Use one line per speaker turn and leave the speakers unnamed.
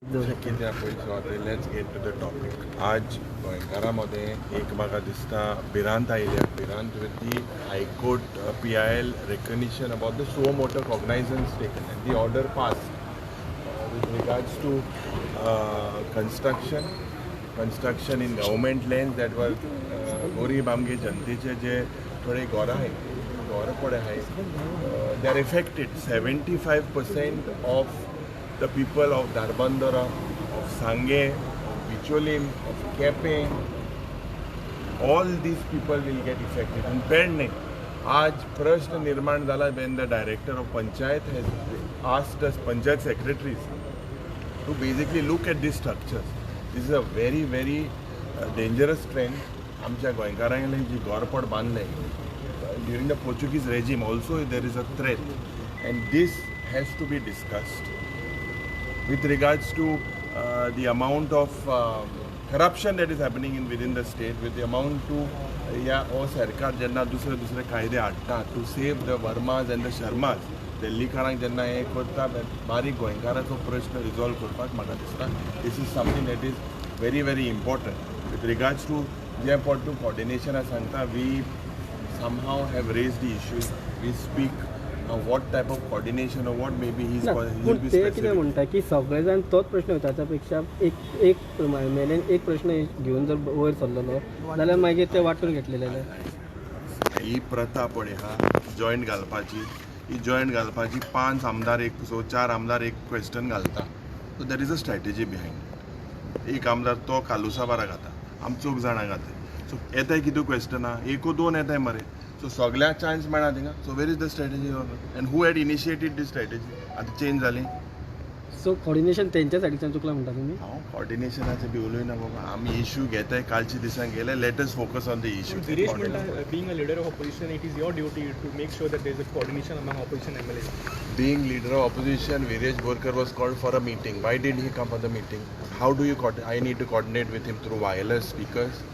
कितें पळय let's get to the topic. आज गोंयकारांमध्ये एक म्हाका दिसता भिरांत आयल्या भिरांत with the high court PIL recognition about the suo motu cognizance taken and the order passed with regards to construction in government lands that were गरीब आमगे जनतेचे जे थोडे घरां आहेत घर पडे आहेत they are affected. 75% of the people of Darbandara, of Sangay, of Bicholim, of Kepe, all these people will get affected. In Perne, आज प्रश्न निर्माण झाला when the director of Panchayat has asked us Panchayat secretaries to basically look at these structures. This is a very, very dangerous trend. आमच्या गोंयकारांनी जी घरपड बांधले during the Portuguese regime also there is a threat and this has to be discussed. With regards to the amount of corruption that is happening within the state, with the amount to सरकार जेन्ना दुसरे कायदे हाडटा to save the Vermas and the Sharmas, दिल्लीकारांक जेन्ना हे करता बारीक गोंयकाराचो प्रश्न resolve करपाक म्हाका दिसता this is something that is very, very important. With regards to J pot coordination सांगता, we somehow have raised the issue. We speak what type of coordination or what maybe he'll be
ते कितें म्हणटा की सगळे जाण तोच प्रश्न विचारच्या पेक्षा एक मेलेन एक प्रश्न घेऊन जर वयर सरलेलो जाल्यार मागीर ते वांटून घेतलेले
ही प्रथा पळय हा जॉयंट घालपाची ही जॉयंट घालपाची 5 आमदार एक 4 आमदार एक क्वेश्चन घालता so there is a strategy behind. एक आमदार तो कालुसा बारा घाता आम 4 जाणां घाताय सो येताय कितें क्वेश्चना एको 2 येताय मरे सो सगळ्यांक चान्स मेळना थिंगा. So where is the strategy and who had initiated the strategy आतां चेंज जाली.
सो कोऑर्डिनेशन तेंच्या सायडीच्यान चुकला म्हणटा तुमी.
हांव कॉर्डिनेशनाचे बी उलयना बाबा आमी इश्यू घेताय कालच्या दिसांक गेले let us focus on the issue.
Being a leader of opposition, it is your duty to make sure that there is a coordination among opposition MLAs.
Being leader of opposition, Viresh Borkar was called for a meeting. Why did he come for the meeting? How do you I need to coordinate with him through wireless speakers?